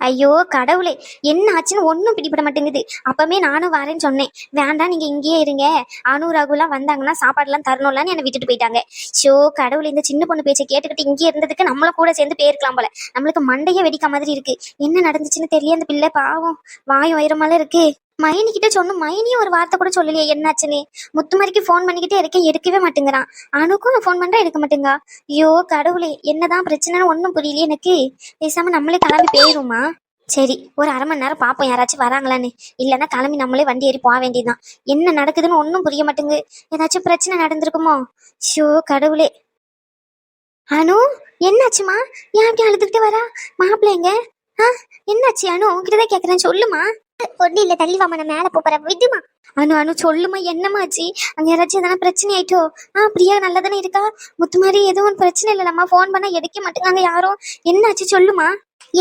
ஐயோ கடவுளே, என்ன ஆச்சுன்னு ஒன்றும் பிடிபட மாட்டேங்குது. அப்பமே நானும் வரேன்னு சொன்னேன், வேண்டாம் நீங்க இங்கேயே இருங்க, அனு ரகுலாம் வந்தாங்கன்னா சாப்பாடுலாம் தரணும்லான்னு என்னை விட்டுட்டு போயிட்டாங்க. ஷோ கடவுளே, இந்த சின்ன பொண்ணு பேச்சை கேட்டுக்கிட்டு இங்கே இருந்ததுக்கு நம்மள கூட சேர்ந்து போயிருக்கலாம் போல. நம்மளுக்கு மண்டையே வெடிக்க மாதிரி இருக்கு. என்ன நடந்துச்சுன்னு தெரியல. அந்த பிள்ளை பாவம் வாயும் வயிறமால இருக்கு. மைனி கிட்ட சொன்னும், மைனியும் ஒரு வார்த்தை கூட சொல்லலையே என்னாச்சுன்னு. முத்துமாரிக்கு ஃபோன் பண்ணிக்கிட்டே இருக்கேன், எடுக்கவே மாட்டேங்கிறான். அனுக்கும் நான் ஃபோன் பண்றேன், எடுக்க மாட்டேங்க. ஐயோ கடவுளே, என்னதான் பிரச்சனைன்னு ஒன்றும் புரியலையே எனக்கு. பேசாம நம்மளே கிளம்பி போயிருமா? சரி, ஒரு அரை மணி நேரம் பார்ப்போம் யாராச்சும் வராங்களான்னு. இல்லைன்னா கிளம்பி நம்மளே வண்டி ஏறி போக வேண்டியதுதான். என்ன நடக்குதுன்னு ஒன்றும் புரிய மாட்டேங்குது. ஏதாச்சும் பிரச்சனை நடந்திருக்குமோ? ஷோ கடவுளே. அனு, என்னாச்சுமா? ஏன் அப்படி அழுதுகிட்டு வரா? மாப்பிள்ளைங்க என்னாச்சு அனு? உங்ககிட்டதான் கேட்கறேன், சொல்லுமா. ஒன்னும் இல்ல, தள்ளி வாமா, நான் மேல போறேன், விடுமா. அனு அனு சொல்லுமா, என்னமாச்சு? அங்க யாராச்சும் எதனா பிரச்சனை ஆயிட்டோ? பிரியா நல்லதானே இருக்கா? முத்துமாரி எதுவும் பிரச்சனை இல்லைல்லம்மா, ஃபோன் பண்ணா எடுக்க மாட்டேங்காங்க யாரும். என்னாச்சு சொல்லுமா.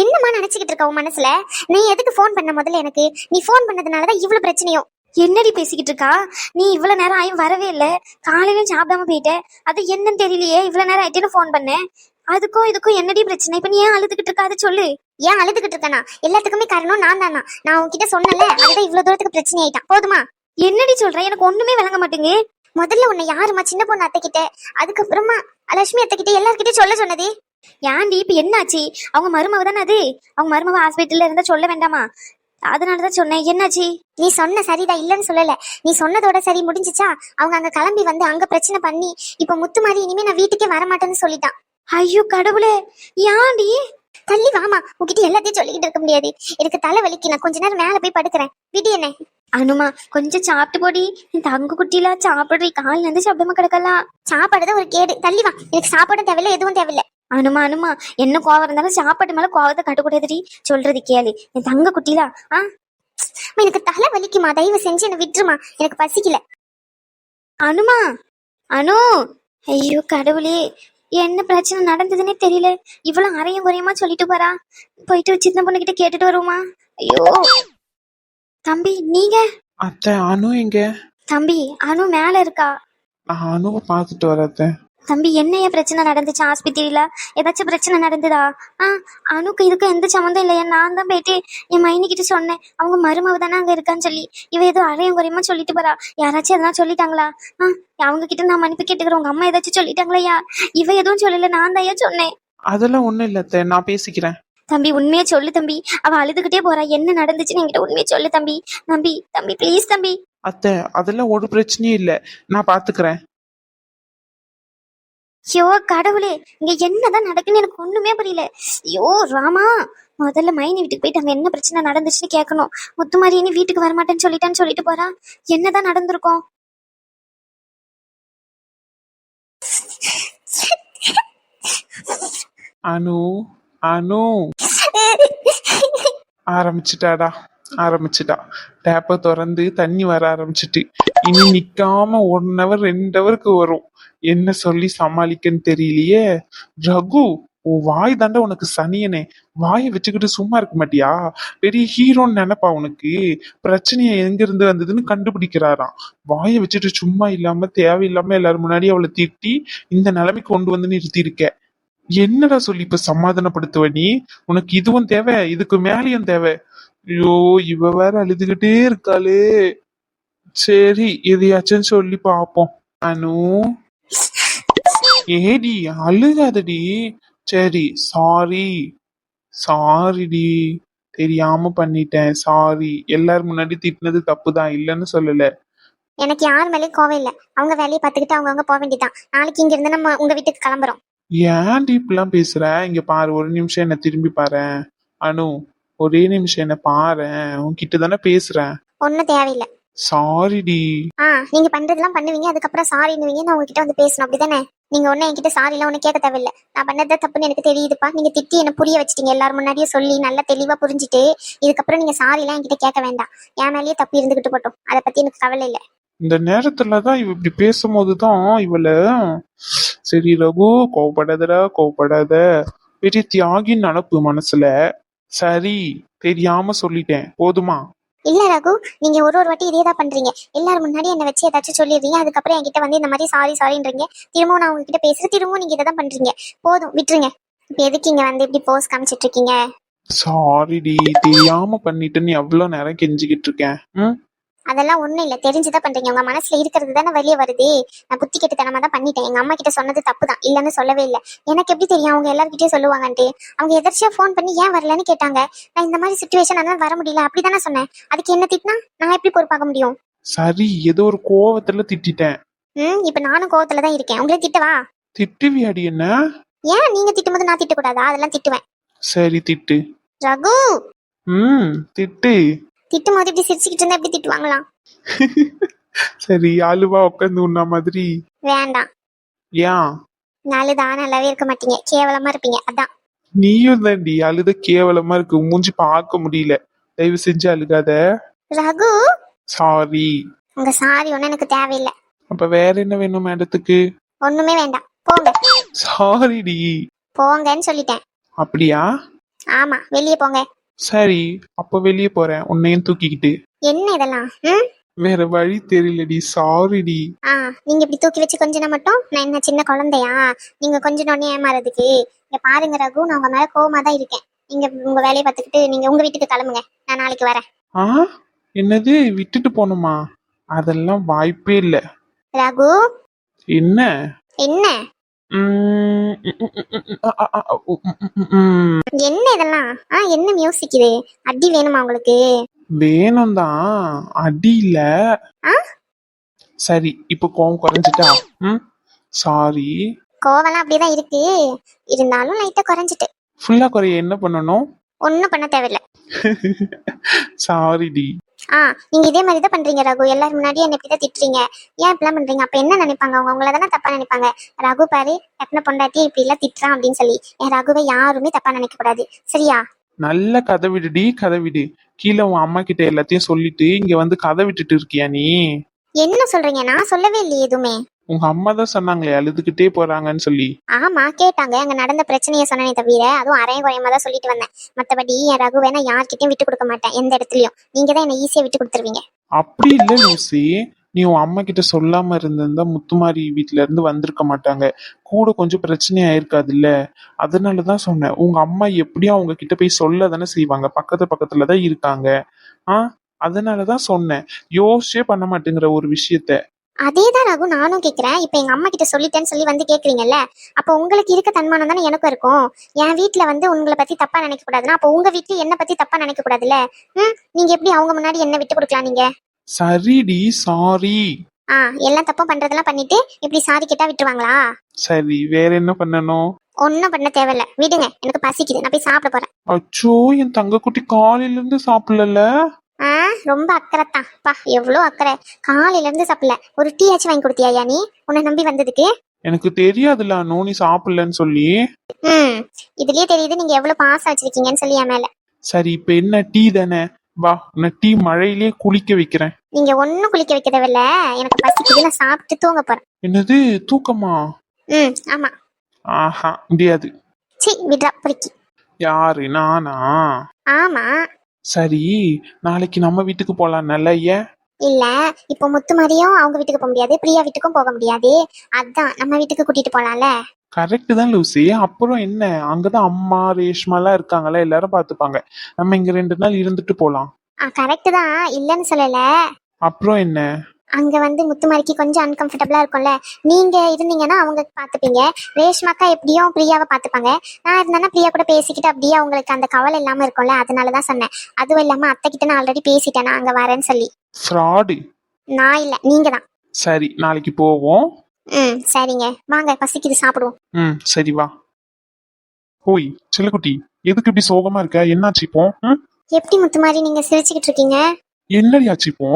என்னம்மா நினைச்சுக்கிட்டு இருக்க உன் மனசுல? நீ எதுக்கு ஃபோன் பண்ண? முதல்ல எனக்கு நீ ஃபோன் பண்ணதுனாலதான் இவ்வளவு பிரச்சனையும். என்னடி பேசிக்கிட்டு இருக்கா நீ? இவ்வளவு நேரம் ஆயும் வரவே இல்ல. காலையிலும் சாப்பிடாம போயிட்ட. அது என்னன்னு தெரியலையே, இவ்வளவு நேரம் ஆயிட்டுன்னு ஃபோன் பண்ணேன். அதுக்கும் இதுக்கும் என்னடி பிரச்சனை? இப்ப நீ ஏன் அழுதுகிட்டு இருக்கா? அதை சொல்லு. ஏன் அழுதுகிட்டு இருக்கனா? எல்லாத்துக்குமே காரணம் நான் தானா? நான் உன்கிட்ட சொன்னல, அதுதான் இவ்வளவு தூரத்துக்கு பிரச்சனை ஆயிட்டான். போதுமா? என்னடி சொல்ற? எனக்கு ஒண்ணுமே விளங்க மாட்டேங்க. முதல்ல உன்னை யாருமா சின்ன பொண்ணு அத்தை கிட்ட, அதுக்கப்புறமா லட்சுமி அத்தை கிட்ட, எல்லார்கிட்டயும் சொல்ல சொன்னது ஏன்டி? இப்ப என்னாச்சு? அவங்க மருமவ தானே அது. அவங்க மருமவ ஹாஸ்பிட்டல்ல இருந்தா சொல்ல வேண்டாமா? அதனாலதான் சொன்னேன். என்னாச்சு? நீ சொன்ன சரிதான், இல்லன்னு சொல்லல. நீ சொன்னதோட சரி முடிஞ்சிச்சா? அவங்க அங்க கிளம்பி வந்து அங்க பிரச்சனை பண்ணி இப்ப முத்துமாரி இனிமே நான் வீட்டுக்கே வரமாட்டேன்னு சொல்லிட்டான். ஐயோ கடவுளே, யாண்டி? தள்ளி வாமா, உங்ககிட்ட எல்லாத்தையும் சொல்லிக்கிட்டு இருக்க முடியாது. எனக்கு தலை வலிக்கு, நான் கொஞ்ச நேரம் மேல போய் படுக்கிறேன். விடு என்ன. அனுமா, கொஞ்சம் சாப்பிட்டு போடி. தங்க குட்டில சாப்பிடுறீ, காலில இருந்து சாப்பிடாம கிடக்கலாம். சாப்பாடுதான் ஒரு கேடு, தள்ளி வா. எனக்கு சாப்பாடும் தேவையில்ல, எதுவும் தேவையில்ல. அனுமா அனுமா, என்ன கோவம் இருந்தாலும் சாப்பாட்டு மேல கோவத்தை கட்டுக்கூடாதுடி. சொல்றது கேளு, என் தங்க குட்டிலா. எனக்கு தலை வலிக்குமா, தயவு செஞ்சு என்ன விட்டுருமா, எனக்கு பசிக்கல. அனுமா, அனு. ஐயோ கடவுளே, என்ன பிரச்சனை நடந்ததுன்னே தெரியல. இவ்வளவு அரையும் குறையுமா சொல்லிட்டு போறா. போயிட்டு சின்ன பொண்ணுகிட்ட கேட்டுட்டு வருமா? ஐயோ. தம்பி நீங்க? அத்தை, அனு எங்க? தம்பி அனு மேல இருக்கா. அனுவை பார்த்துட்டு வரத்த. தம்பி என்னைய பிரச்சனை நடந்துச்சு ஆஸ்பத்திரியில? ஏதாச்சும் பிரச்சனை நடந்ததா? அனுக்கு இதுக்கு எந்த சம்மந்தம் இல்லையா? நான் தான் போயிட்டு என் மைனிக்கிட்ட சொன்னேன், அவங்க மருமவ தானே அங்க இருக்கான்னு சொல்லி. இவ ஏதோ அரையும் குறையமா சொல்லிட்டு போறா. யாராச்சும் எதனா சொல்லிட்டாங்களா? அவங்க கிட்ட நான் மன்னிப்பு கேட்டுக்கிறேன். உங்க அம்மா ஏதாச்சும் சொல்லிட்டாங்களையா? இவ எதுவும் சொல்லல, நான் தான் சொன்னேன். அதெல்லாம் ஒண்ணும் இல்ல அத்தை, நான் பேசிக்கிறேன். தம்பி உண்மையே சொல்லு தம்பி. அவ அழுதுகிட்டே போறா, என்ன நடந்துச்சுன்னு என்கிட்ட உண்மையை சொல்லு தம்பி. தம்பி தம்பி ப்ளீஸ் தம்பி. அத்தை, அதெல்லாம் ஒரு பிரச்சனையும் இல்ல, நான் பாத்துக்கிறேன். ஐயோ கடவுளே, இங்க என்னதான் நடக்குன்னு எனக்கு ஒண்ணுமே புரியல. ஐயோ ராமா, முதல்ல மைனி வீட்டுக்கு போயிட்டு அங்க என்ன பிரச்சனை நடந்துச்சுன்னு கேட்கணும். முத்துமாரி இனி வீட்டுக்கு வரமாட்டேன்னு சொல்லிட்டு போறா. என்னதான் நடந்திருக்கும்? அனு, அனு ஆரம்பிச்சுட்டாடா, ஆரம்பிச்சுட்டா. டேப்பை திறந்து தண்ணி வர ஆரம்பிச்சுட்டு இனி நிக்காம 1 hour 2 hourக்கு வரும். என்ன சொல்லி சமாளிக்கன்னு தெரியலையே. ரகு, உன் வாய் தாண்டா உனக்கு சனியனே. வாயை வச்சுக்கிட்டு சும்மா இருக்க மாட்டியா? பெரிய ஹீரோன்னு நினைப்பா உனக்கு. பிரச்சனைய எங்க இருந்து வந்ததுன்னு கண்டுபிடிக்கிறாராம். வாயை வச்சுட்டு சும்மா இல்லாம தேவையில்லாம எல்லாரும் முன்னாடி அவளை திட்டி இந்த நிலைமைக்கு கொண்டு வந்து நிறுத்தி இருக்க. என்னடா சொல்லி இப்ப சமாதானப்படுத்துவ நீ? உனக்கு இதுவும் தேவை, இதுக்கு மேலேயும் தேவை. ஐயோ, இவ வேற அழுதுகிட்டே இருக்காளே. சரி, எதையாச்சும் சொல்லி பாப்போம். அனு, ஏடி அழுகாதடி. சரி, சாரி, சாரிடி, தெரியாம பண்ணிட்டேன், சாரி. எல்லாரும் முன்னாடி திட்டினது தப்புதான், இல்லைன்னு சொல்லல. எனக்கு யார் மேலேயும் கோவம் இல்ல. அவங்க வேலையை பார்த்துக்கிட்டு அவங்கவுங்க போக வேண்டியதான். நாளைக்கு இங்க இருந்து நம்ம உங்க வீட்டுக்கு கிளம்புறோம். ஏன்டி இப்பெல்லாம் பேசுற? இங்க பாரு, ஒரு நிமிஷம் என்ன திரும்பி பாரு. அனு, ஒரே நிமிஷம் என்ன பாரு, உன்கிட்ட தானே பேசுறேன். ஒன்னும் தேவையில்லை. சாரிடி. நீங்க பண்றதெல்லாம் பண்ணுவீங்க, அதுக்கப்புறம் சாரின்னுவீங்க, நான் உங்ககிட்ட வந்து பேசணும், அப்படிதானே? நீங்க ஒன்னும் என்கிட்ட சாரி எல்லாம் ஒண்ணு கேட்க தேவையில்லை. நான் பண்ணது தப்புன்னு எனக்கு தெரியுதுப்பா. நீங்க திட்டி என்ன புரிய வச்சுட்டீங்க, எல்லாரும் முன்னாடியே சொல்லி நல்லா தெளிவா புரிஞ்சுட்டு. இதுக்கப்புறம் நீங்க சாரி எல்லாம் என்கிட்ட கேட்க வேண்டாம். என் மேலேயே தப்பு இருந்துகிட்டு போட்டோம், அதை பத்தி எனக்கு கவலை இல்லை. இந்த நேரத்துலதான் இவ இப்படி பேசும்போதுதான் இவள. சரி ரகு, கோவப்படாதடா, கோவப்படாத. பெரிய தியாகின்னு நினப்பு மனசுல. சரி, தெரியாம சொல்லிட்டேன், போதுமா? இல்ல ரகு, நீங்க ஒரு ஒரு வாட்டி இதே தான் பண்றீங்க. எல்லாரும் முன்னாடி என்ன வச்சு ஏதாச்சும் சொல்லிடுறீங்க, அதுக்கப்புறம் என்கிட்ட வந்து இந்த மாதிரி சாரி சாரின்றீங்க. திரும்பவும் நான் உங்ககிட்ட பேசுறது, திரும்பவும் நீங்க இதை தான் பண்றீங்க. போதும் விட்டுருங்க. இப்ப எதுக்கு இங்க வந்து இப்படி போஸ் காமிச்சிட்டு இருக்கீங்க? சாரிடி, தெரியாம பண்ணிட்டுன்னு எவ்வளவு நேரம் கெஞ்சிக்கிட்டு இருக்கேன். ம். அதெல்லாம் ஒண்ணும் இல்ல, தெரிஞ்சுதான் பண்றீங்க. உங்க மனசுல இருக்கிறது தானே வெளியே வருது. நான் புத்தி கெட்டுத்தனமா தான் பண்ணிட்டேன். எங்க அம்மா கிட்ட சொன்னது தப்பு தான், இல்லன்னு சொல்லவே இல்லை. எனக்கு எப்படி தெரியும் அவங்க எல்லார்கிட்டயும் சொல்லுவாங்கன்ட்டு? அவங்க எதர்ச்சியா ஃபோன் பண்ணி ஏன் வரலன்னு கேட்டாங்க. நான் இந்த மாதிரி சுச்சுவேஷன் அதனால வர முடியல அப்படிதானே சொன்னேன். அதுக்கு என்ன திட்டினா நான் எப்படி பொறுப்பாக முடியும்? சரி, ஏதோ ஒரு கோவத்துல திட்டிட்டேன். இப்ப நானும் கோவத்துல தான் இருக்கேன். உங்களை திட்டவா? திட்டுவியாடி என்ன? ஏன் நீங்க திட்டும்போது நான் திட்டக்கூடாதா? அதெல்லாம் திட்டுவேன். சரி திட்டு. ரகு, திட்டு. திட்டும் போது இப்படி சிரிச்சுக்கிட்டு இருந்தா எப்படி திட்டுவாங்களாம்? சரி, அழுவா உட்காந்து உண்ணா மாதிரி. வேண்டாம். ஏன்? நாலுதான் நல்லாவே இருக்க மாட்டீங்க, கேவலமா இருப்பீங்க, அதான். நீயும் தாண்டி அழுத கேவலமா இருக்கு, மூஞ்சி பார்க்க முடியல. தயவு செஞ்சு அழுகாத. ரகு, சாரி. உங்க சாரி ஒண்ணு எனக்கு தேவையில்லை. அப்ப வேற என்ன வேணும் மேடத்துக்கு? ஒண்ணுமே வேண்டாம், போங்க. சாரிடி. போங்கன்னு சொல்லிட்டேன். அப்படியா? ஆமா, வெளியே போங்க. சரி, அப்ப வெளியே போறேன் உன்னையும் தூக்கிக்கிட்டு. என்ன இதெல்லாம்? வேற வழி தெரியலடி, சாரிடி. நீங்க இப்படி தூக்கி வச்சு கொஞ்சினா மட்டும் நான் என்ன சின்ன குழந்தையா? நீங்க கொஞ்சம் உடனே ஏமாறதுக்கு? இங்க பாருங்க ரகு, நான் உங்க மேல கோவமா தான் இருக்கேன். நீங்க உங்க வேலையை பார்த்துக்கிட்டு நீங்க உங்க வீட்டுக்கு கிளம்புங்க, நான் நாளைக்கு வரேன். என்னது, விட்டுட்டு போணுமா? அதெல்லாம் வாய்ப்பே இல்ல. ரகு, என்ன? என்ன உம் என்ன இதெல்லாம்? என்ன மியூசிக் இது? அடி வேணுமா உங்களுக்கு? வேணும் தான், அடி இல்ல. சரி, இப்ப கோவம் குறைஞ்சிட்டா? சாரி. கோவம்லாம் அப்படியேதான் இருக்கு, இருந்தாலும் லைட்டா குறைஞ்சிட்டு. ஃபுல்லா குறைய என்ன பண்ணணும்? ஒன்னும் பண்ண தேவையில்ல. சாரிடி. நீங்க இதே மாதிரி தான் பண்றீங்க ரகு. எல்லாரும் முன்னாடி என்ன இப்படிதான் திட்டுறீங்க. ஏன் இப்படிலாம் பண்றீங்க? அப்ப என்ன நினைப்பாங்க அவங்க? உங்களை தானே தப்பா நினைப்பாங்க. ரகு பாரு, எப்பன பொண்டாட்டி இப்படி எல்லாம் திட்டுறான் அப்படின்னு சொல்லி என் ரகுவை யாருமே தப்பா நினைக்க கூடாது, சரியா? நல்ல கதை விடுடி, கதை விடு. கீழே உன் அம்மா கிட்ட எல்லாத்தையும் சொல்லிட்டு இங்க வந்து கதை விட்டுட்டு இருக்கியா நீ? என்ன சொல்றீங்க? நான் சொல்லவே இல்லையே எதுவுமே. உங்க அம்மா தான் சொன்னாங்களே அழுதுகிட்டே போறாங்கன்னு சொல்லி. ஆமா கேட்டாங்க, அங்க நடந்த பிரச்சனைய சொன்னனே தவிர அதுவும் அரையும் குறையமா தான் சொல்லிட்டு வந்தேன். மத்தபடி என் ரகுவை நான் யார்கிட்டயும் விட்டு கொடுக்க மாட்டேன், எந்த இடத்துலயும். நீங்க தான் என்ன ஈஸியா விட்டு கொடுத்துருவீங்க. அப்படி இல்ல லூசி, நீ உன் அம்மா கிட்ட சொல்லாம இருந்திருந்தா முத்துமாரி வீட்டுல இருந்து வந்திருக்க மாட்டாங்க. கூட கொஞ்சம் பிரச்சனை ஆயிருக்காது இல்ல. அதனாலதான் சொன்னேன். உங்க அம்மா எப்படியும் அவங்க கிட்ட போய் சொல்ல தானே செய்வாங்க, பக்கத்துலதான் இருக்காங்க. அதனாலதான் சொன்னேன், யோசிச்சே பண்ண மாட்டேங்கிற ஒரு விஷயத்த. அதேதான் ரகு நானும் கேக்குறேன். இப்ப எங்க அம்மா கிட்ட சொல்லிட்டேன்னு சொல்லி வந்து கேக்குறீங்கல்ல, அப்ப உங்களுக்கு இருக்க தன்மானம் தானே எனக்கும் இருக்கும். என் வீட்டுல வந்து உங்களை பத்தி தப்பா நினைக்க கூடாதுன்னா அப்ப உங்க வீட்டுல என்ன பத்தி தப்பா நினைக்க கூடாதுல்ல. நீங்க எப்படி அவங்க முன்னாடி என்ன விட்டு கொடுக்கலாம் நீங்க? சரிடி, சாரி. எல்லாம் தப்பும் பண்றதெல்லாம் பண்ணிட்டு இப்படி சாரி கேட்டா விட்டுருவாங்களா? சரி, வேற என்ன பண்ணணும்? ஒன்னும் பண்ண தேவையில்ல, விடுங்க. எனக்கு பசிக்குது, நான் போய் சாப்பிட போறேன். அச்சோ, என் தங்க குட்டி காலையில இருந்து சாப்பிடல. ரொம்ப அக்கறைத்தான் பா, எவ்வளவு அக்கறை. காலையில இருந்து சாப்பிடல, ஒரு டீ ஆச்சு வாங்கி கொடுத்தியா நீ உன்னை நம்பி வந்ததுக்கு? எனக்கு தெரியாதுல்ல நீ சாப்பிடலன்னு சொல்லி. இதுலயே தெரியுது நீங்க எவ்வளவு பாசம் வச்சிருக்கீங்கன்னு சொல்லி என் மேல. சரி, இப்ப என்ன டீ தானே, வா உன்னை டீ மழையிலே குளிக்க வைக்கிறேன். நீங்க ஒன்னும் குளிக்க வைக்க தேவையில்ல, எனக்கு பசிக்குது, நான் சாப்பிட்டு தூங்க போறேன். என்னது, தூக்கமா? ஆமா. முடியாது. சி விட்ரா பொறுக்கி. யாரு, நானா? ஆமா. சரி, நாளைக்கு நம்ம வீட்டுக்கு போலாம் நல்ல. ஏன் இல்ல, இப்போ முத்து மாதிரியும் அவங்க வீட்டுக்கு போக முடியாது, பிரியா வீட்டுக்கும் போக முடியாது. அதான் நம்ம வீட்டுக்கு கூட்டிட்டு போலாம்ல. கரெக்ட் தான் லூசி. அப்புறம் என்ன, அங்கதான் அம்மா ரேஷ்மா எல்லாம் இருக்காங்களா, எல்லாரும் பாத்துப்பாங்க. நம்ம இங்க 2 நாள் இருந்துட்டு போலாம். கரெக்ட் தான், இல்லன்னு சொல்லல. அப்புறம் என்ன, அங்க வந்து முத்துமாரிக்கு கொஞ்சம் அன்கம்ஃபர்டபுளா இருக்கும்ல. நீங்க இருந்தீங்கன்னா அவங்க பாத்துப்பீங்க, ரேஷ்மாக்கா எப்படியும் பிரியாவை பாத்துப்பாங்க. நான் இருந்தேன்னா பிரியா கூட பேசிக்கிட்டு அப்படியே அவங்களுக்கு அந்த கவலை இல்லாம இருக்கும்ல, அதனாலதான் சொன்னேன். அதுவும் இல்லாம அத்தை கிட்ட நான் ஆல்ரெடி பேசிட்டேன் அங்க வரேன்னு சொல்லி. ஃப்ராடு. நான் இல்ல, நீங்க தான். சரி, நாளைக்கு போவோம். சரிங்க, வாங்க, பசிக்குது, சாப்பிடுவோம். சரி வா. போய் செல்லக்குட்டி, எதுக்கு இப்படி சோகமா இருக்க? என்னாச்சு இப்போ? எப்படி முத்துமாரி நீங்க சிரிச்சுக்கிட்டு இருக்கீங்க? என்னடி ஆச்சு இப்போ?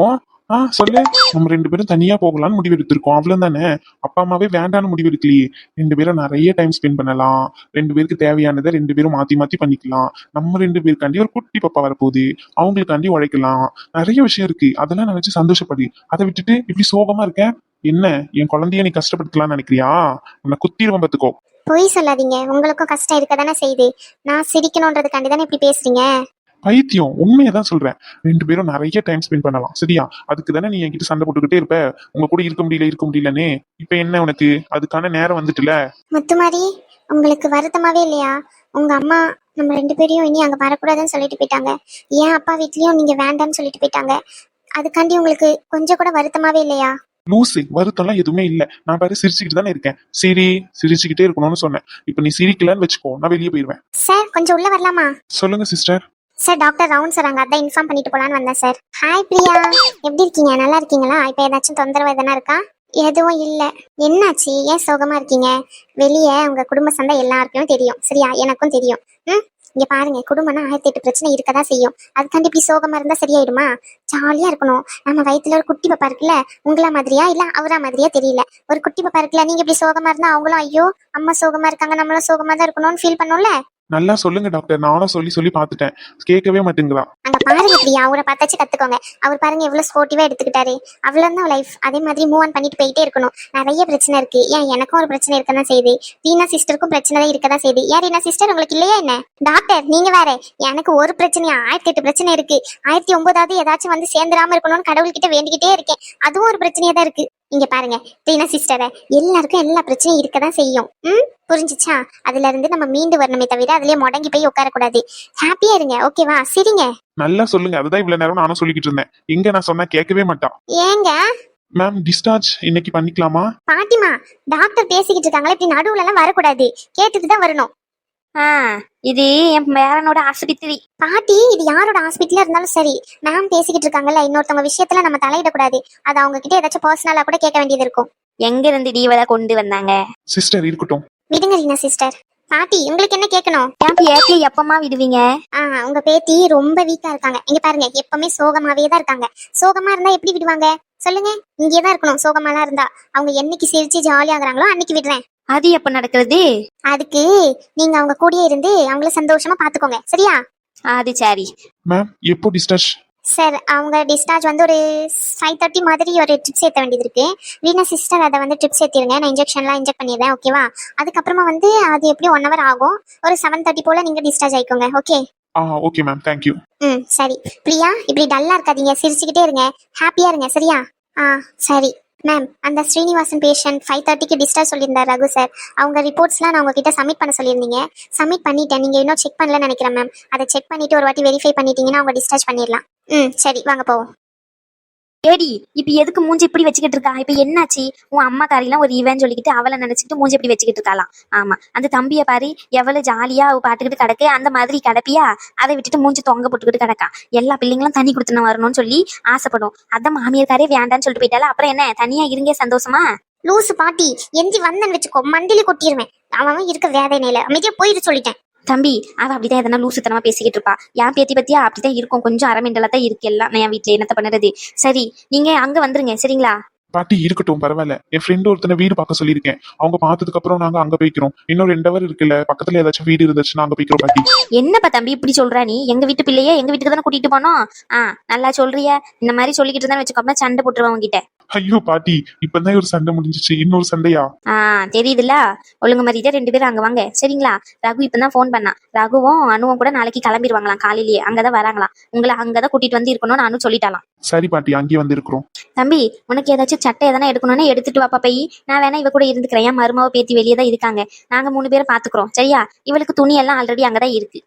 சொல்லு. நம்ம 2 பேரும் தனியா போகலாம்னு முடிவு எடுத்திருக்கோம், அவ்வளவு தானே. அப்பா அம்மாவே வேண்டான்னு முடிவு எடுக்கலையே. 2 பேரும் நிறைய டைம் ஸ்பெண்ட் பண்ணலாம். 2 பேருக்கு தேவையானதை 2 பேரும் மாத்தி மாத்தி பண்ணிக்கலாம். நம்ம 2 பேருக்காண்டி ஒரு குட்டி பாப்பா வரப்போகுது, அவங்களுக்காண்டி உழைக்கலாம். நிறைய விஷயம் இருக்கு, அதெல்லாம் நினைச்சு சந்தோஷப்படு. அதை விட்டுட்டு இப்படி சோகமா இருக்க. என்ன, என் குழந்தைய நீ கஷ்டப்படுத்தலாம்னு நினைக்கிறியா? உன்னை குத்திடுவோம் பாத்துக்கோ. பொய் சொல்லாதீங்க, உங்களுக்கும் கஷ்டம் இருக்க தானே செய்யுது. நான் சிரிக்கணும்ன்றதுக்காண்டி தானே இப்படி பேசுறீங்க. பைத்தியம், உண்மையதான் சொல்றேன். 2 பேரும் நிறைய டைம் ஸ்பெண்ட் பண்ணலாம், சரியா? அதுக்கு தானே நீ என்கிட்ட சண்டை போட்டுக்கிட்டே இருப்ப, உங்க கூட இருக்க முடியலன்னு. இப்ப என்ன உனக்கு அதுக்கான நேரம் வந்துட்டுல? முத்துமாரி, உங்களுக்கு வருத்தமாவே இல்லையா? உங்க அம்மா நம்ம 2 பேரையும் இனி அங்க வரக்கூடாதுன்னு சொல்லிட்டு போயிட்டாங்க. ஏன் அப்பா வீட்லயும் நீங்க வேண்டான்னு சொல்லிட்டு போயிட்டாங்க. அதுக்காண்டி உங்களுக்கு கொஞ்சம் கூட வருத்தமாவே இல்லையா? லூசு, வருத்தம்லாம் எதுவுமே இல்ல. நான் பாரு சிரிச்சுக்கிட்டு தானே இருக்கேன். சரி, சிரிச்சுக்கிட்டே இருக்கணும்னு சொன்னேன். இப்ப நீ சிரிக்கலன்னு வச்சுக்கோ, நான் வெளியே போயிருவேன். சார், கொஞ்சம் உள்ள வரலாமா? சொல்லுங்க சிஸ்டர். சார், டாக்டர் ரவுண்ட்ஸ் வராங்க, அதான் இன்ஃபார்ம் பண்ணிட்டு போலான்னு வந்தேன் சார். ஹாய் பிரியா, எப்படி இருக்கீங்க? நல்லா இருக்கீங்களா? இப்ப ஏதாச்சும் தொந்தரவு எதனா இருக்கா? எதுவும் இல்ல. என்னாச்சு? ஏன் சோகமா இருக்கீங்க? வெளியே உங்க குடும்ப சண்டை எல்லாருக்கும் தெரியும், சரியா? எனக்கும் தெரியும். இங்க பாருங்க, குடும்பம்னா 1008 பிரச்சனை இருக்கதான் செய்யும். அதுக்காண்டி இப்படி சோகமா இருந்தா சரியாயிடுமா? ஜாலியா இருக்கணும். நம்ம வயித்துல ஒரு குட்டி பாப்பா இருக்குல்ல, உங்களா மாதிரியா இல்ல அவரா மாதிரியா தெரியல, ஒரு குட்டி பாப்பா இருக்குல்ல, நீங்க இப்படி சோகமா இருந்தா அவங்களும் ஐயோ அம்மா சோகமா இருக்காங்க, நம்மளும் சோகமா தான் இருக்கணும்னு ஃபீல் பண்ணும்ல. நல்லா சொல்லுங்க டாக்டர், நானும் சொல்லி சொல்லி பார்த்துட்டேன், கேட்கவே மாட்டேங்கிறா. அங்க பாருங்க பிரியா, அவரை பார்த்தாச்சு கத்துக்கோங்க. அவர் பாருங்க எவ்வளவு ஸ்போர்ட்டிவா எடுத்துக்கிட்டாரு. அவ்வளவுதான் லைஃப். அதே மாதிரி மூவ் ஆன் பண்ணிட்டு போயிட்டே இருக்கணும். நிறைய பிரச்சனை இருக்கு. ஏன் எனக்கும் ஒரு பிரச்சனை இருக்கதான் செய்யுது, ரீனா சிஸ்டருக்கும் பிரச்சனை தான் இருக்கதான் செய்யுது. ஏன் ரீனா சிஸ்டர் உங்களுக்கு இல்லையா என்ன? டாக்டர் நீங்க வேற, எனக்கு ஒரு பிரச்சனையா 1008 பிரச்சனை இருக்கு. 1009வது ஏதாச்சும் வந்து சேர்ந்துடாம இருக்கணும்னு கடவுள்கிட்ட வேண்டிக்கிட்டே இருக்கேன். அதுவும் ஒரு பிரச்சனையா தான் இருக்கு. இங்க பாருங்க ரீனா சிஸ்டரை, எல்லாருக்கும் எல்லா பிரச்சனையும் இருக்கதான் செய்யும். புரிஞ்சுச்சா? அதுல இருந்து நம்ம மீண்டு வரணுமே தவிர அதுலயே முடங்கி போய் உட்காரக்கூடாது. ஹாப்பியா இருங்க, ஓகேவா? சரிங்க. நல்லா சொல்லுங்க, அதுதான் இவ்வளவு நேரம் நானும் சொல்லிக்கிட்டு இருந்தேன். எங்க நான் சொன்னா கேட்கவே மாட்டான். ஏங்க மேம், டிஸ்சார்ஜ் இன்னைக்கு பண்ணிக்கலாமா? பாட்டிமா, டாக்டர் பேசிக்கிட்டு இருக்காங்களே, இப்படி நடுவுல எல்லாம் வரக்கூடாது, கேட்டுட்டு தான் வரணும். இது என் பேரனோட ஆஸ்பத்திரி. பாட்டி, இது யாரோட ஹாஸ்பிட்டலா இருந்தாலும் சரி, மேம் பேசிக்கிட்டு இருக்காங்கல்ல, இன்னொருத்தவங்க விஷயத்துல நம்ம தலையிடக்கூடாது. அது அவங்க கிட்ட ஏதாச்சும் பர்சனலா கூட கேட்க வேண்டியது இருக்கும். எங்க இருந்து டீவரை கொண்டு வந்தாங்க? சிஸ்டர் இருக்கட்டும். விடுங்க ரீனா சிஸ்டர். பாட்டி, உங்களுக்கு என்ன கேட்கணும்? என் பேத்தியை எப்பமா விடுவீங்க? உங்க பேத்தி ரொம்ப வீக்கா இருக்காங்க. இங்க பாருங்க, எப்பவுமே சோகமாவே தான் இருக்காங்க. சோகமா இருந்தா எப்படி விடுவாங்க சொல்லுங்க? இங்கேதான் இருக்கணும். சோகமாலாம் இருந்தா அவங்க என்னைக்கு சிரிச்சு ஜாலியாகிறாங்களோ அன்னைக்கு விடுறேன். அது எப்ப நடக்கிறது? அதுக்கு நீங்க அவங்க கூடயே இருந்து அவங்கள சந்தோஷமா பாத்துக்கோங்க, சரியா? அது சரி. மேம், எப்போ டிஸ்சார்ஜ்? சார், அவங்க டிஸ்சார்ஜ் வந்து ஒரு 5:30 மாதிரி ஒரு ட்ரிப்ஸ் ஏற்ற வேண்டியது இருக்கு. வீணா சிஸ்டர் அதை வந்து ட்ரிப்ஸ் ஏற்றிருங்க, நான் இன்ஜெக்ஷன்லாம் இன்ஜெக்ட் பண்ணிடுறேன், ஓகேவா? அதுக்கப்புறமா வந்து அது எப்படி 1 hour ஆகும். ஒரு 7:30 போல நீங்க டிஸ்சார்ஜ் ஆயிக்கோங்க, ஓகே? Okay ma'am, thank you. சரி. பிரியா, இப்படி டல்லா இருக்காதீங்க, சிரிச்சுக்கிட்டே இருங்க, ஹாப்பியா இருங்க, சரியா? சரி. மேம், அந்த ஸ்ரீனிவாசன் பேஷண்ட் 5:30க்கு டிஸ்சார்ஜ் சொல்லியிருந்தார் ரகு சார். அவங்க ரிப்போர்ட்ஸ்லாம் நான் உங்ககிட்ட சப்மிட் பண்ண சொல்லியிருந்தீங்க. சப்மிட் பண்ணிட்டேன். நீங்க இன்னும் செக் பண்ணலன்னு நினைக்கிறேன் மேம். அதை செக் பண்ணிட்டு ஒரு வாட்டி வெரிஃபை பண்ணிட்டீங்கன்னா அவங்க டிஸ்சார்ஜ் பண்ணிடலாம். சரி, வாங்க போவோம். ஏடி, இப்ப எதுக்கு மூஞ்சி இப்படி வச்சுக்கிட்டு இருக்கா? இப்ப என்னாச்சு? உன் அம்மா காரிலாம் ஒரு ஈவன் சொல்லிக்கிட்டு அவளை நினைச்சிட்டு மூஞ்சி இப்படி வச்சுக்கிட்டு இருக்காளாம். ஆமா, அந்த தம்பியை பாரு, எவ்வளவு ஜாலியா அவ பாட்டுக்கிட்டு கிடக்கு. அந்த மாதிரி கிடப்பியா? அதை விட்டுட்டு மூஞ்சி தொங்க போட்டுக்கிட்டு கிடக்கா. எல்லா பிள்ளைங்களும் தண்ணி கொடுத்துன வரணும்னு சொல்லி ஆசைப்படும். அதான் மாமியார்காரே வேண்டான்னு சொல்லிட்டு போயிட்டால. அப்புறம் என்ன, தனியா இருங்க சந்தோஷமா? லூசு பாட்டி, எஞ்சி வந்தன்னு வச்சுக்கோ, மண்டில கொட்டிடுவேன். அவன் இருக்க வேதனையில அமைதியா போயிட்டு சொல்லிட்டேன். தம்பி, அவ அப்படிதான் எதனா லூசுத்தனமா பேசிக்கிட்டு இருப்பா. என் பேத்தி பத்தியா அப்படிதான் இருக்கும், கொஞ்சம் அறமெண்டலா தான் இருக்கு எல்லாம். நான் என் வீட்டுல என்னத்த பண்ணுறது? சரி, நீங்க அங்க வந்துருங்க, சரிங்களா? பாட்டி இருக்கட்டும், பரவாயில்ல. என் ஃப்ரெண்டு ஒருத்தனை வீடு பார்க்க சொல்லியிருக்கேன். அவங்க பார்த்ததுக்கு அப்புறம் நாங்க அங்க போய்க்கிறோம். இன்னும் 2 hour இருக்குல்ல, பக்கத்துல ஏதாச்சும் வீடு இருந்துச்சுன்னா அங்க போய்க்கிறோம் பாட்டி. என்னப்பா தம்பி இப்படி சொல்ற? நீ எங்க வீட்டு பிள்ளையே எங்க வீட்டுக்கு தானே கூட்டிட்டு போனோம். நல்லா சொல்றிய. இந்த மாதிரி சொல்லிக்கிட்டு தான் வச்சுக்கோப்ப, சண்டை போட்டுருவான் உங்ககிட்ட. ஐயோ பாட்டி, இப்பதான் ஒரு சண்டை முடிஞ்சிச்சு, இன்னொரு சண்டையா? தெரியுதுல்ல. ஒழுங்கு மாதிரிட்டே 2 பேரும் அங்க வாங்க, சரிங்களா? ரகு இப்பதான் ஃபோன் பண்ணா. ரகுவும் அனுவும் கூட நாளைக்கு கிளம்பிடுவாங்களாம், காலையிலேயே அங்கதான் வராங்களாம். உங்களை அங்கதான் கூட்டிட்டு வந்து இருக்கணும்னு அனு சொல்லிட்டாலாம். சரி பாட்டி, அங்கேயே வந்து இருக்கிறோம். தம்பி, உனக்கு ஏதாச்சும் சட்டை எதனா எடுக்கணும்னு எடுத்துட்டு வாப்பா போய். நான் வேணா இவ கூட இருந்துக்கிறேன். என் மருமாவை பேத்தி வெளியே தான் இருக்காங்க. நாங்க 3 பேரை பாத்துக்கிறோம், சரியா? இவளுக்கு துணி எல்லாம் ஆல்ரெடி அங்கதான் இருக்கு.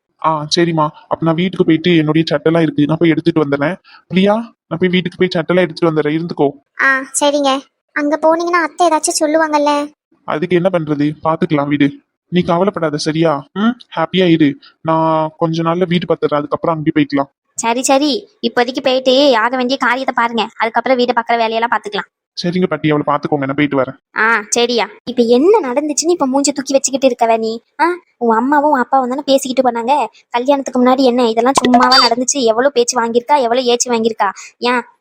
சரிம்மா. அப்ப நான் வீட்டுக்கு போயிட்டு என்னுடைய சட்டெல்லாம் இருக்கு, நான் போய் எடுத்துட்டு வந்துடுறேன். பிரியா, நான் போய் வீட்டுக்கு போய் சட்டெல்லாம் எடுத்துட்டு வந்துடுறேன், இருந்துக்கோ. சரிங்க. அங்க போனீங்கன்னா அத்தை ஏதாச்சும் சொல்லுவாங்கல்ல. அதுக்கு என்ன பண்றது, பாத்துக்கலாம் வீடு. நீ கவலைப்படாத, சரியா? ஹாப்பியா இரு. நான் கொஞ்ச நாள்ல வீடு பார்த்துறேன், அதுக்கப்புறம் அங்கே போய்க்கலாம். சரி, இப்போதைக்கு போயிட்டு ஆக வேண்டிய காரியத்தை பாருங்க, அதுக்கப்புறம் வீட்டை பாக்குற வேலையெல்லாம் பாத்துக்கலாம். சரிங்க பாட்டி, அவளை பாத்துக்கோங்க, நான் போயிட்டு வரேன். சரியா? இப்ப என்ன நடந்துச்சுன்னு இப்ப மூஞ்சி தூக்கி வச்சுக்கிட்டு இருக்கவ நீ? உன் அம்மாவும் அப்பாவும் தானே பேசிக்கிட்டு போனாங்க கல்யாணத்துக்கு முன்னாடி. என்ன இதெல்லாம் சும்மாவா நடந்துச்சு? எவ்வளவு பேச்சு வாங்கியிருக்கா, எவ்வளவு ஏச்சு வாங்கியிருக்கா?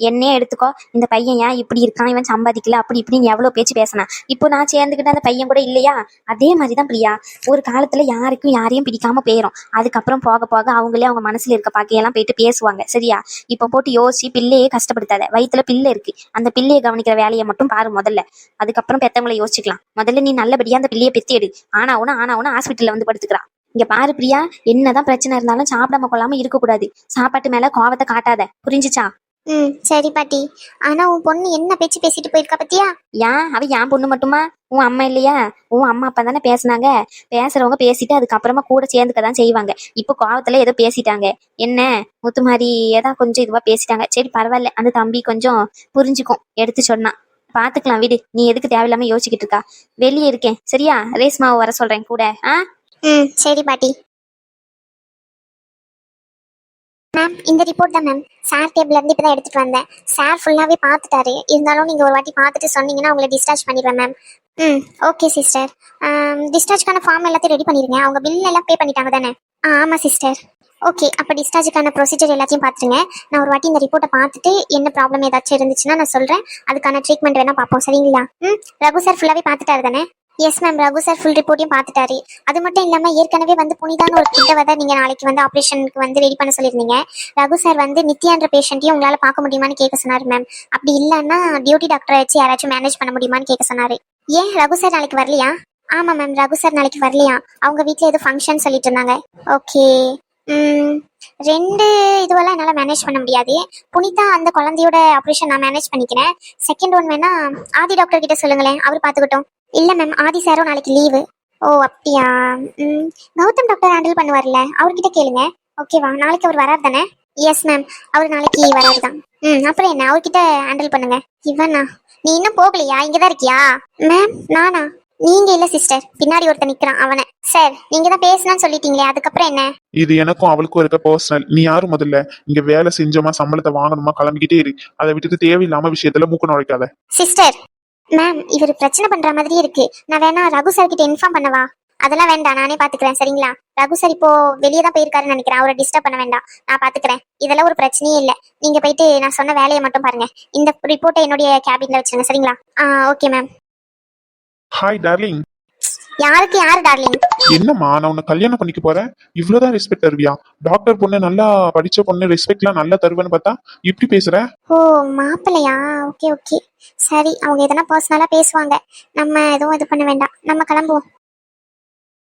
என்னையே எடுத்துக்கோ, இந்த பையன் ஏன் இப்படி இருக்கான், இவன் சம்பாதிக்கல அப்படி இப்படின்னு எவ்வளவு பேச்சு பேசினா. இப்போ நான் சேர்ந்துக்கிட்ட அந்த பையன் கூட இல்லையா? அதே மாதிரிதான் பிரியா. ஒரு காலத்துல யாருக்கும் யாரையும் பிடிக்காம போயிரும். அதுக்கப்புறம் போக போக அவங்களே அவங்க மனசுல இருக்க பாக்கையெல்லாம் போயிட்டு பேசுவாங்க, சரியா? இப்ப போட்டு யோசிச்சு பிள்ளையே கஷ்டப்படுத்தாத. வயிற்றுல பிள்ளை இருக்கு, அந்த பிள்ளையை கவனிக்கிற வேலையை மட்டும் பாரு முதல்ல. அதுக்கப்புறம் பெத்தவங்களை யோசிச்சுக்கலாம். முதல்ல நீ நல்லபடியா அந்த பிள்ளையை பெத்தி எடு. ஆனா ஹாஸ்பிட்டல்ல வந்து படுத்துக்கிறா. இங்க பாரு பிரியா, என்னதான் பிரச்சனை இருந்தாலும் சாப்பிடாம கொள்ளாம இருக்கக்கூடாது. சாப்பாட்டு மேல கோவத்தை காட்டாத, புரிஞ்சுச்சா? ம் சரி பாட்டி. ஆனா உன் பொண்ணு என்ன பேச்சு பேசிட்டு போயிருக்கா பத்தியா? ஏன் அவ என் பொண்ணு மட்டுமா? உன் அம்மா இல்லையா? உன் அம்மா அப்பா தானே பேசுனாங்க. பேசுறவங்க பேசிட்டு அதுக்கப்புறமா கூட சேர்ந்துக்க தான் செய்வாங்க. இப்போ கோவத்துல ஏதோ பேசிட்டாங்க. என்ன முத்துமாரி ஏதா கொஞ்சம் இதுவா பேசிட்டாங்க. சரி பரவாயில்ல, அந்த தம்பி கொஞ்சம் புரிஞ்சுக்கும் எடுத்து சொன்னா. பாத்துக்கலாம் விடு, நீ எதுக்கு தேவையில்லாம யோசிச்சுக்கிட்டு இருக்கா? வெளியே இருக்கேன் சரியா? ரேஸ்மாவை வர சொல்றேன் கூட. ம் சரி பாட்டி. மேம் இந்த ரிப்போர்ட் தான் மேம். சார் டேபிள்ல இருந்து இப்பதான் எடுத்துட்டு வந்தேன். சார் ஃபுல்லாவே பார்த்துட்டாரு. இருந்தாலும் நீங்க ஒரு வாட்டி பார்த்துட்டு சொன்னீங்கன்னா உங்களை டிஸ்சார்ஜ் பண்ணிடுவேன் மேம். ம் ஓகே சிஸ்டர். டிஸ்சார்ஜ்க்கான ஃபார்ம் எல்லாத்தையும் ரெடி பண்ணிருங்க. அவங்க பில் எல்லாம் பே பண்ணிட்டாங்க தானே? ஆமாம் சிஸ்டர். ஓகே, அப்போ டிஸ்சார்ஜுக்கான ப்ரொசீஜர் எல்லாத்தையும் பார்த்துருங்க. நான் ஒரு வாட்டி இந்த ரிப்போர்ட்டை பார்த்துட்டு என்ன ப்ராப்ளம் ஏதாச்சும் இருந்துச்சுன்னா நான் சொல்கிறேன். அதுக்கான ட்ரீட்மெண்ட் வேணால் பார்ப்போம் சரிங்களா? ரகு சார் ஃபுல்லாகவே பார்த்துட்டாரு தானே? Yes ma'am, Raghu sir full ரிப்போர்ட்டையும் பார்த்துட்டாரு. அது மட்டும் இல்லாமல் ஏற்கனவே புனிதான ஒரு கிட்ட நீங்கள் நாளைக்கு ஆப்ரேஷனுக்கு ரெடி பண்ண சொல்லியிருந்தீங்க. ரகு சார் நித்யான்ற பேஷண்ட்டையும் உங்களால் பார்க்க முடியுமான்னு கேட்க சொன்னார் மேம். அப்படி இல்லைன்னா டியூட்டி டாக்டரை வச்சு யாராச்சும் மேனேஜ் பண்ண முடியுமான்னு கேட்க சொன்னார். ஏன் ரகு சார் நாளைக்கு வரலையா? ஆமாம் மேம், ரகு சார் நாளைக்கு வரலையா? அவங்க வீட்டில் ஏதோ ஃபங்க்ஷன் சொல்லிட்டு இருந்தாங்க. ஓகே. ரெண்டு இதுவெல்லாம் என்னால் மேனேஜ் பண்ண முடியாது. புனிதா அந்த குழந்தையோட ஆப்ரேஷன் நான் மேனேஜ் பண்ணிக்கிறேன். செகண்ட் ஒன் வேணா ஆதி டாக்டர் கிட்ட சொல்லுங்களேன், அவர் பார்த்துக்கிட்டோம். இல்லை மேம், ஆதி சாரும் நாளைக்கு லீவு. ஓ அப்படியா? கௌதம் டாக்டர் ஹேண்டில் பண்ணுவார்ல, அவர்கிட்ட கேளுங்க. ஓகேவா? நாளைக்கு அவர் வராது தானே? எஸ் மேம், அவர் நாளைக்கு வராது தான். அப்புறம் என்ன, அவர்கிட்ட ஹேண்டில் பண்ணுங்க. இவனா? நீ இன்னும் போகலையா? இங்கதான் இருக்கியா? மேம் நானா? நீங்க இல்ல சிஸ்டர், பின்னாடி ஒருத்தர் நிக்கிறான் அவனை. சார் நீங்க தான் பேசணும்னு சொல்லிட்டீங்களே, அதுக்கப்புறம் என்ன? இது எனக்கும் அவளுக்கும் இருக்க பர்சனல். நீ யாரு முதல்ல? இங்க வேலை செஞ்சோமா சம்பளத்தை வாங்கணுமா கிளம்பிக்கிட்டே இரு. அதை விட்டுட்டு தேவையில்லாம விஷயத்துல மூக்க நுழைக்காத. சிஸ்டர் மேம், இவர் பிரச்சனை பண்ற மாதிரி இருக்கு. நான் வேணா ரகு சார் கிட்ட இன்ஃபார்ம் பண்ணவா? அதெல்லாம் வேண்டாம், நானே பாத்துக்கிறேன் சரிங்களா? ரகு சார் இப்போ வெளியே தான் போயிருக்காருன்னு நினைக்கிறேன். அவரை டிஸ்டர்ப் பண்ண வேண்டாம், நான் பாத்துக்கிறேன். இதெல்லாம் ஒரு பிரச்சனையே இல்லை. நீங்க போயிட்டு நான் சொன்ன வேலையை மட்டும் பாருங்க. இந்த ரிப்போர்ட்டை என்னுடைய கேபின்ல வச்சிருங்க சரிங்களா? Okay ma'am. Hi darling. யாருக்கு யாரு டார்லிங்? என்னம்மா, நான் உன்னை கல்யாணம் பண்ணிக்க போறேன், இவ்வளவுதான் ரெஸ்பெக்ட் தருவியா? டாக்டர் பொண்ணு, நல்லா படிச்ச பொண்ணு, ரெஸ்பெக்ட் எல்லாம் நல்லா தருவேன்னு பார்த்தா இப்படி பேசுற? ஓ மாப்பிள்ளையா? ஓகே ஓகே சரி, அவங்க எதனா பர்சனலா பேசுவாங்க. நம்ம எதுவும் இது பண்ண வேண்டாம், நம்ம கிளம்புவோம்.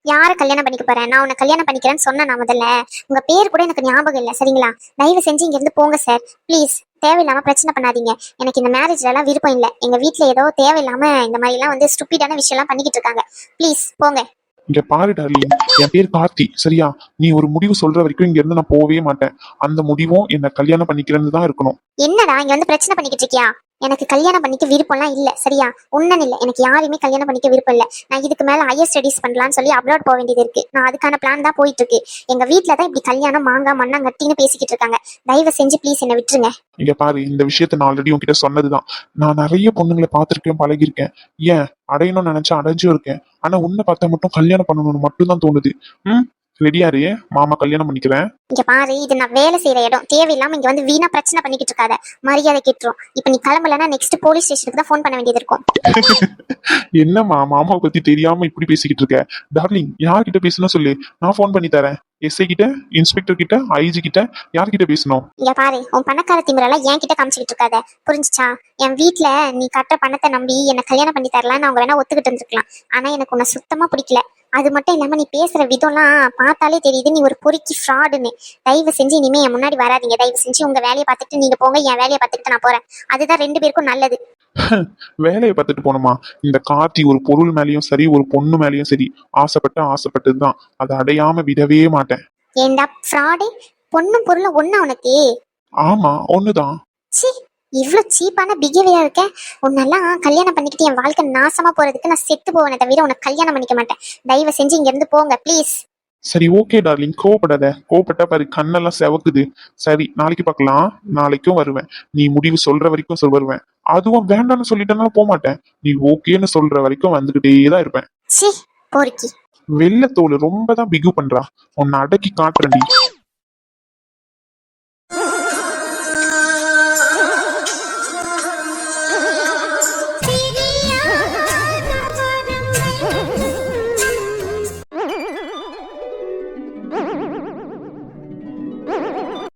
யாரை கல்யாணம் பண்ணிக்க போறேன்? நான் உன்னை கல்யாணம் பண்ணிக்கிறேன்னு சொன்னேன் நான் முதல்ல. உங்க பேர் கூட எனக்கு ஞாபகம் இல்லை சரிங்களா? தயவு செஞ்சு இங்க இருந்து போங்க சார் ப்ளீஸ். தேவையில்லாம பிரச்சனை பண்ணாதீங்க. எனக்கு இந்த மேரேஜ்ல எல்லாம் விருப்பம் இல்லை. எங்க வீட்டுல ஏதோ தேவையில்லாம இந்த மாதிரி எல்லாம் ஸ்டூபிடான விஷயம் எல்லாம் பண்ணிக்கிட்டு இருக்காங்க. ப்ளீஸ் போங்க. இங்க பாரு டார்லிங், என் பேர் கார்த்தி சரியா? நீ ஒரு முடிவு சொல்ற வரைக்கும் இங்க இருந்து நான் போகவே மாட்டேன். அந்த முடிவும் என்ன கல்யாணம் பண்ணிக்கிறேன்னு தான் இருக்கணும். என்னடா இங்க பிரச்சனை பண்ணிக்கிட்டு இருக்கியா? எனக்கு கல்யாணம் பண்ணிக்க விருப்பம்லாம் இல்ல சரியா? ஒன்னும் இல்ல, எனக்கு யாருமே கல்யாணம் பண்ணிக்க விருப்பம் இல்ல. நான் இதுக்கு மேல ஹையர் ஸ்டடிஸ் பண்ணலாம்னு சொல்லி அப்ராட் போக வேண்டியது இருக்கு. நான் அதுக்கான பிளான் தான் போயிட்டு இருக்கு. எங்க வீட்டுல தான் இப்படி கல்யாணம் மாங்கா மண்ணாங்கட்டின்னு பேசிக்கிட்டு இருக்காங்க. தயவு செஞ்சு ப்ளீஸ் என்ன விட்டுருங்க. இங்க பாரு, இந்த விஷயத்த நான் ஆல்ரெடி உன்கிட்ட சொன்னதுதான். நான் நிறைய பொண்ணுங்களை பார்த்திருக்கேன், பழகிருக்கேன். ஏன் அடையணும்னு நினைச்சா அடைஞ்சும் இருக்கேன். ஆனா உன்னை பார்த்தா மட்டும் கல்யாணம் பண்ணணும்னு மட்டும் தான் தோணுது. ரெடியாரு, மாமா கல்யாணம் பண்ணிக்கிறேன். இங்க பாரு, இது நான் வேலை செய்யற இடம். தேவையில்லாம இங்க வீணா பிரச்சனை பண்ணிக்கிட்டு இருக்காத. மரியாதை கேட்டுரும். இப்ப நீ கிளம்பலன்னா நெக்ஸ்ட் போலீஸ் ஸ்டேஷனுக்கு தான் ஃபோன் பண்ண வேண்டியது இருக்கும். என்னம்மா, மாமாவை பத்தி தெரியாம இப்படி பேசிக்கிட்டு இருக்க? டார்லிங், யார்கிட்ட பேசணும் சொல்லு, நான் ஃபோன் பண்ணி தரேன். எஸ்ஐ கிட்ட, இன்ஸ்பெக்டர் கிட்ட, ஐஜி கிட்ட, யார்கிட்ட பேசணும்? இங்க பாரு, உன் பணக்கார திமிரெல்லாம் என் கிட்ட காமிச்சுக்கிட்டு இருக்காத, புரிஞ்சுச்சா? என் வீட்டுல நீ கட்ட பணத்தை நம்பி என்ன கல்யாணம் பண்ணி தரலான்னு அவங்க வேணா ஒத்துக்கிட்டு இருந்திருக்கலாம். ஆனா எனக்கு உன்னை சுத்தமா பிடிக்கல. அது மட்டும் இல்லாம நீ பேசுற விதம்லாம் பார்த்தாலே தெரியுது நீ ஒரு பொறுக்கி ஃப்ராடுன்னு. தயவு செஞ்சு இனிமே என் முன்னாடி வராதீங்க. தயவு செஞ்சு உங்க வேலையை பார்த்துட்டு நீங்க போங்க, என் வேலையை பார்த்துட்டு நான் போறேன். அதுதான் ரெண்டு பேருக்கும் நல்லது. வேலையை பார்த்துட்டு போனோமா? இந்த கார்த்தி ஒரு பொருள் மேலயும் சரி, ஒரு பொண்ணு மேலயும் சரி ஆசைப்பட்டதுதான். அதை அடையாம விடவே மாட்டேன். ஏண்டா ஃப்ராடு, பொண்ணும் பொருளும் ஒண்ணா உனக்கு? ஆமா, ஒண்ணுதான். சி, இவ்வளவு சீப்பான பிஹேவியரா இருக்க. உன்னெல்லாம் கல்யாணம் பண்ணிக்கிட்டு என் வாழ்க்கை நாசமா போறதுக்கு நான் செத்து போவேனே தவிர உனக்கு கல்யாணம் பண்ணிக்க மாட்டேன். தயவு செஞ்சு இங்க இருந்து போங்க ப்ளீஸ். சரி ஓகே டார்லிங், கோவப்படாத. கோவப்பட்டா பாரு கண்ணெல்லாம் செவக்குது. சரி, நாளைக்கு பார்க்கலாம். நாளைக்கும் வருவேன். நீ முடிவு சொல்ற வரைக்கும் வருவேன். அதுவும் வேண்டாம்னு சொல்லிட்டேன்னா போக மாட்டேன். நீ ஓகேன்னு சொல்ற வரைக்கும் வந்துகிட்டே தான் இருப்பேன். சி பொறுக்கி. வெள்ளத்தோடு ரொம்ப தான் பிகு பண்றா. உன்னை அடக்கி காட்டுறேன்டி.